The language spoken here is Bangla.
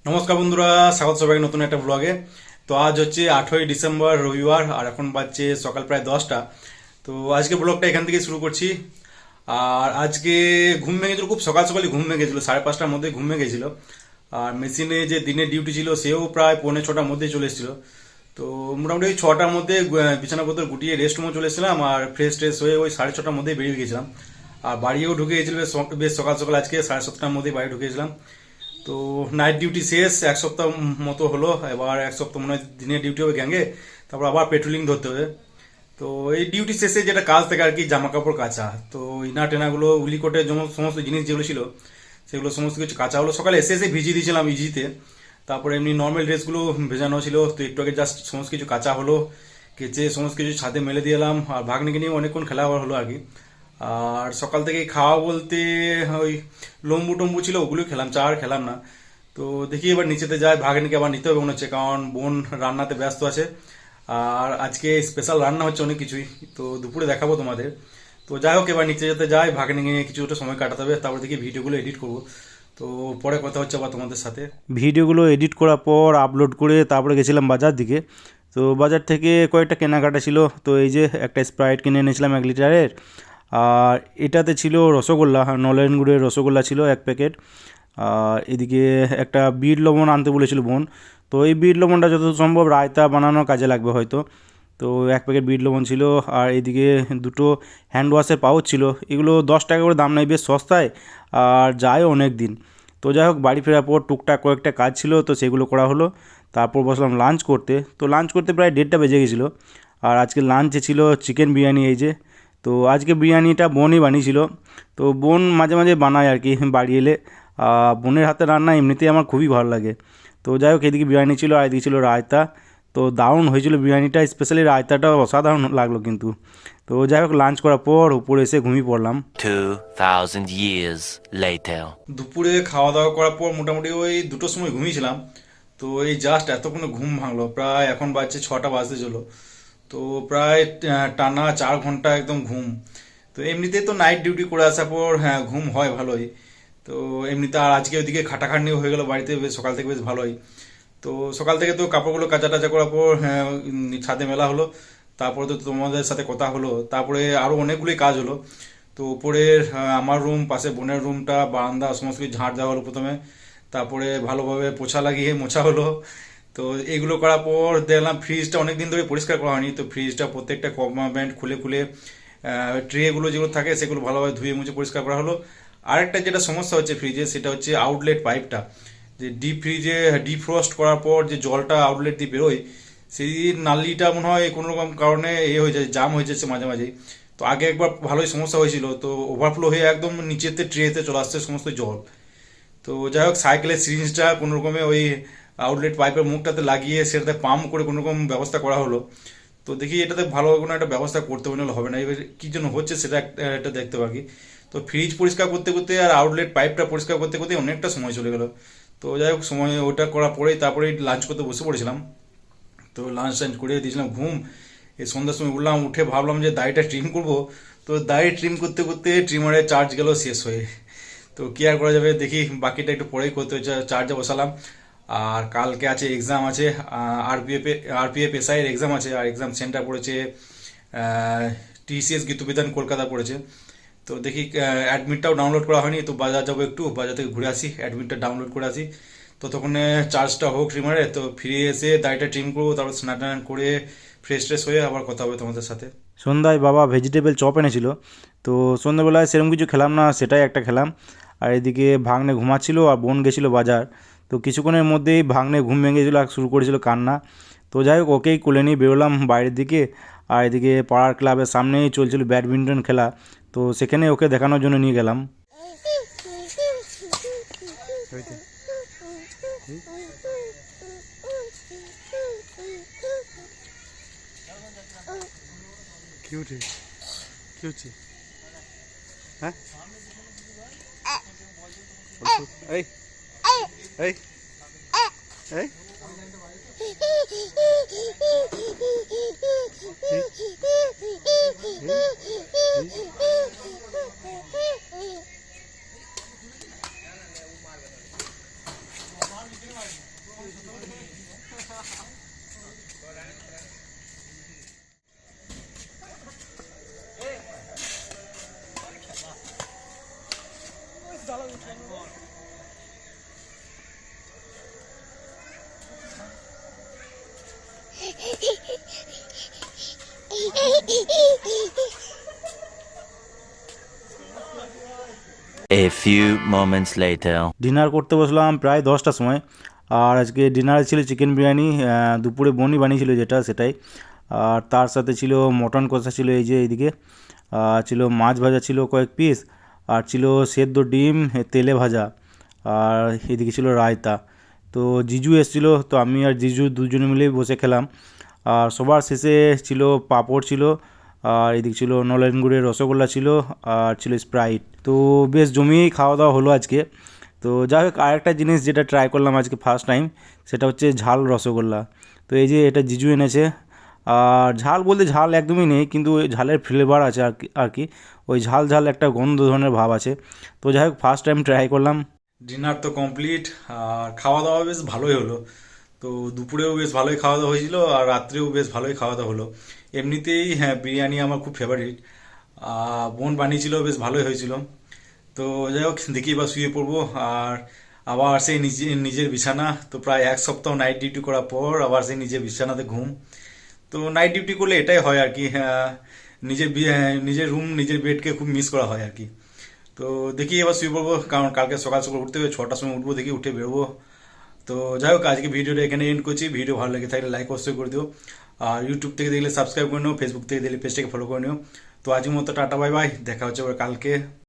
নমস্কার বন্ধুরা, স্বাগত সবাইকে নতুন একটা ব্লগে। তো আজ হচ্ছে 8ই ডিসেম্বর, রবিবার, আর এখন বাজছে সকাল প্রায় 10টা। তো আজকে ব্লগটা এখান থেকে শুরু করছি। আর আজকে ঘুম ভেঙেছিল, খুব সকাল সকালই ঘুম ভেঙেছিল, 5:30টার মধ্যে ঘুম ভেঙেছিল। আর মেশিনে যে দিনের ডিউটি ছিল সেও প্রায় 5:45টার মধ্যে চলে এসেছিল। তো মোটামুটি ওই 6টার মধ্যে বিছানাপত্র গুটিয়ে রেস্ট রুমে চলে এসেছিলাম, আর ফ্রেশ ট্রেশ হয়ে ওই 6:30টার মধ্যে বেরিয়ে গেছিলাম। আর বাড়িও ঢুকে গেছিল বেশ সকাল সকাল, আজকে 7:30টার মধ্যেই বাড়ি ঢুকেছিলাম। তো নাইট ডিউটি শেষ, এক সপ্তাহ মতো হলো। এবার এক সপ্তাহ মনে হয় দিনের ডিউটি হবে গ্যাংয়ে, তারপর আবার পেট্রোলিং ধরতে হবে। তো এই ডিউটি শেষে যেটা কাজ থাকে আর কি, জামা কাপড় কাচা। তো ইনা টেনাগুলো উলিকোটের সমস্ত জিনিস যেগুলো ছিল সেগুলো সমস্ত কিছু কাচা হলো। সকালে এসে এসে ভিজিয়ে দিয়েছিলাম ইজিতে। তারপরে এমনি নর্মাল ড্রেসগুলো ভেজানো ছিল, তো একটু আগে জাস্ট সমস্ত কিছু কাচা হলো, কেচে সমস্ত কিছু ছাদে মেলে দিয়ে এলাম। আর ভাগ্নিকে নিয়ে অনেকক্ষণ খেলা হলো আর কি। আর সকাল থেকে খাওয়া বলতে ওই লম্বু টম্বু ছিল, ওগুলো খেলাম, চা আর খেলাম না। তো দেখি এবার নিচেতে যাই, ভাগ্নিকে আবার নিতে হবে মনে হচ্ছে, কারণ বোন রান্নাতে ব্যস্ত আছে। আর আজকে স্পেশাল রান্না হচ্ছে অনেক কিছুই, তো দুপুরে দেখাবো তোমাদের। তো যাই হোক, এবার নিচে যেতে যাই, ভাগ্নিকে নিয়ে কিছুটা সময় কাটাতে হবে, তারপর দেখি ভিডিওগুলো এডিট করবো। তো পরে কথা হচ্ছে আবার তোমাদের সাথে। ভিডিওগুলো এডিট করার পর আপলোড করে তারপরে গেছিলাম বাজার দিকে। তো বাজার থেকে কয়েকটা কেনাকাটা ছিল। তো এই যে একটা স্প্রাইট কিনে এনেছিলাম 1 লিটারের। আর এটাতে ছিল রসগোল্লা, নলেন গুড়ের রসগোল্লা ছিল 1 প্যাকেট। আর এদিকে একটা বিট লবণ আনতে বলেছিল বোন। তো এই বিট লবণটা যত সম্ভব রায়তা বানানোর কাজে লাগবে হয়তো। তো 1 প্যাকেট বিট লবণ ছিল। আর এদিকে দুটো হ্যান্ড ওয়াশের পাউচ ছিল, এগুলো 10 টাকা করে দাম নেয়, বেশ সস্তায় আর যায় অনেক দিন। তো যাই হোক, বাড়ি ফেরার পর টুকটাক কয়েকটা কাজ ছিল, তো সেগুলো করা হলো। তারপর বসলাম লাঞ্চ করতে। তো লাঞ্চ করতে প্রায় 1:30টা বেজে গেছিলো। আর আজকে লাঞ্চে ছিল চিকেন বিরিয়ানি, এই যে। তো আজকে বিরিয়ানিটা বোনই বানিয়েছিল। তো বোন মাঝে মাঝে বানায় আর কি বাড়ি এলে। বোনের হাতে রান্না এমনিতেই আমার খুবই ভালো লাগে। তো যাই হোক, এদিকে বিরিয়ানি ছিল আর এদিকে ছিল রায়তা। তো দারুণ হয়েছিল বিরিয়ানিটা, স্পেশালি রায়তাটা অসাধারণ লাগলো কিন্তু। তো যাই হোক, লাঞ্চ করার পর উপরে এসে ঘুমিয়ে পড়লাম। 2000 years later. দুপুরে খাওয়া দাওয়া করার পর মোটামুটি ওই 2টোর সময় ঘুমিয়েছিলাম। তো এই জাস্ট এতক্ষণে ঘুম ভাঙলো, প্রায় এখন বাজছে 6টা বাজতে চলো। তো প্রায় টানা 4 ঘন্টা একদম ঘুম। তো এমনিতে তো নাইট ডিউটি করে আসার পর হ্যাঁ ঘুম হয় ভালোই। তো এমনিতে আর আজকে ওইদিকে খাটাখাটনিও হয়ে গেল বাড়িতে, বেশ সকাল থেকে বেশ ভালোই। তো সকাল থেকে তো কাপড়গুলো কাচা টাচা করার পর হ্যাঁ ছাদে মেলা হলো। তারপরে তো তোমাদের সাথে কথা হলো, তারপরে আরও অনেকগুলোই কাজ হলো। তো উপরের আমার রুম, পাশে বোনের রুমটা, বারান্দা সমস্ত কিছু ঝাড় দেওয়া হলো প্রথমে। তারপরে ভালোভাবে পোছা লাগিয়ে মোছা হলো। তো এগুলো করার পর দেখলাম ফ্রিজটা অনেক দিন ধরে পরিষ্কার করা হয়নি, তো ফ্রিজটা প্রত্যেকটা কম্পার্টমেন্ট খুলে খুলে ট্রেগুলো যেগুলো থাকে সেগুলো ভালোভাবে ধুয়ে মুছে পরিষ্কার করা হলো। আরেকটা যেটা সমস্যা হচ্ছে ফ্রিজে, সেটা হচ্ছে আউটলেট পাইপটা। যে ডিপ ফ্রিজে ডিফ্রস্ট করার পর যে জলটা আউটলেট দিয়ে বেরোয়, সেই নালিটা মনে হয় কোনো রকম কারণে হয়ে যায়, জাম হয়ে যাচ্ছে মাঝে মাঝেই। তো আগে একবার ভালোই সমস্যা হয়েছিল, তো ওভারফ্লো হয়ে একদম নিচেতে ট্রেতে চলে আসছে সমস্ত জল। তো যাই হোক, সাইকেলের সিরিঞ্জটা কোনো রকমে ওই আউটলেট পাইপের মুখটাতে লাগিয়ে সেটাতে পাম্প করে কোনো রকম ব্যবস্থা করা হলো। তো দেখি এটাতে ভালো কোনো একটা ব্যবস্থা করতে হবে না, এবার কী জন্য হচ্ছে সেটা একটা দেখতে পারি। তো ফ্রিজ পরিষ্কার করতে করতে আর আউটলেট পাইপটা পরিষ্কার করতে করতে অনেকটা সময় চলে গেল। তো যাই হোক, সময় ওটা করার পরেই তারপরে লাঞ্চ করতে বসে পড়েছিলাম। তো লাঞ্চ টাঞ্চ করে দিয়েছিলাম ঘুম। এই সন্ধ্যার সময় উঠলাম, উঠে ভাবলাম যে দাড়িটা ট্রিম করব। তো দাড়ি ট্রিম করতে করতে ট্রিমারের চার্জ গেল শেষ হয়ে। তো কি আর করা যাবে, দেখি বাকিটা একটু পরেই করতে হচ্ছে, চার্জে বসালাম। আর কালকে আছে এক্সাম আছে, আরপিএফ এসআই এর এক্সাম আছে। আর এক্সাম সেন্টার পড়েছে টিসিএস গীতবিধান কলকাতা পড়েছে। তো দেখি অ্যাডমিটটাও ডাউনলোড করা হয়নি, তো বাজার যাবো, একটু বাজার থেকে ঘুরে আসি, অ্যাডমিটটা ডাউনলোড করে আসি। ততক্ষণে চার্জটা হোক ট্রিমারে, তো ফিরে এসে দাড়িটা ট্রিম করবো, তারপর স্নান টান করে ফ্রেশ ট্রেশ হয়ে আবার কথা হবে তোমাদের সাথে। সন্ধ্যায় বাবা ভেজিটেবল চপ এনেছিল। তো সন্ধ্যাবেলায় সেরকম কিছু খেলাম না, সেটাই একটা খেলাম। আর এদিকে ভাগ্নে ঘুমাচ্ছিল আর বোন গেছিলো বাজার। তো কিছুক্ষণের মধ্যেই ভাগ্নে ঘুম ভেঙে গেছিলো আর শুরু করেছিল কান্না। তো যাই হোক, ওকেই কোলে নিয়ে বেরোলাম বাইরের দিকে। আর এদিকে পাড়ার ক্লাবের সামনেই চলছিল ব্যাডমিন্টন খেলা। তো সেখানে ওকে দেখানোর জন্য নিয়ে গেলাম। কি উঠে কি হচ্ছে হ্যাঁ এই এই এই A few moments later. Dinner করতে বসলাম প্রায় 10টার সময়। আর আজকে ডিনারে ছিল চিকেন বিরিয়ানি, দুপুরে বনি বানিয়েছিল যেটা সেটাই। আর তার সাথে ছিল মটন কষা ছিল এই যে এইদিকে, ছিল মাছ ভাজা ছিল কয়েক পিস, আর ছিল সেদ্ধ ডিম তেলে ভাজা, আর এদিকে ছিল রায়তা। তো জিজু এসেছিলো, তো আমি আর জিজু দুজনে মিলেই বসে খেলাম। আর সবার শেষে ছিল পাঁপড় ছিল, আর এদিকে ছিল নলেন গুড়ের রসগোল্লা ছিল, আর ছিল স্প্রাইট। তো বেশ জমিয়েই খাওয়া দাওয়া হলো আজকে। তো যাই হোক, আরেকটা জিনিস যেটা ট্রাই করলাম আজকে ফার্স্ট টাইম, সেটা হচ্ছে ঝাল রসগোল্লা। তো এই যে এটা জিজু এনেছে। আর ঝাল বলতে ঝাল একদমই নেই, কিন্তু ওই ঝালের ফ্লেভার আছে আর কি ওই ঝাল ঝাল একটা গন্ধ ধরনের ভাব আছে। তো যাই হোক, ফার্স্ট টাইম ট্রাই করলাম। ডিনার তো কমপ্লিট, আর খাওয়া দাওয়া বেশ ভালোই হলো। তো দুপুরেও বেশ ভালোই খাওয়া দাওয়া হয়েছিল, আর রাত্রেও বেশ ভালোই খাওয়া দাওয়া হলো। এমনিতেই হ্যাঁ, বিরিয়ানি আমার খুব ফেভারিট। বোন বানিয়েছিল, বেশ ভালোই হয়েছিল। তো যাই হোক, দেখি এবার শুয়ে পড়বো। আর আবার সেই নিজের বিছানা। তো প্রায় এক সপ্তাহ নাইট ডিউটি করার পর আবার সেই নিজের বিছানাতে ঘুম। তো নাইট ডিউটি করলে এটাই হয় আর কি, নিজের রুম নিজের বেডকে খুব মিস করা হয় আর কি। তো দেখি এবার শুয়ে পড়বো, কারণ কালকে সকাল সকাল উঠতে হবে, 6টার সময় উঠবো, দেখি উঠে বেরোবো। তো যাই হোক, আজকে ভিডিওটা এখানে এন্ড করছি। ভিডিও ভালো লেগে থাকলে লাইক অবশ্যই করে দিও। আর ইউটিউব থেকে দেখলে সাবস্ক্রাইব করে নিও, ফেসবুক থেকে দেখলে পেজটাকে ফলো করে নিও। তো আজকের মতো টাটা, বাই বাই, দেখা হচ্ছে আবার কালকে।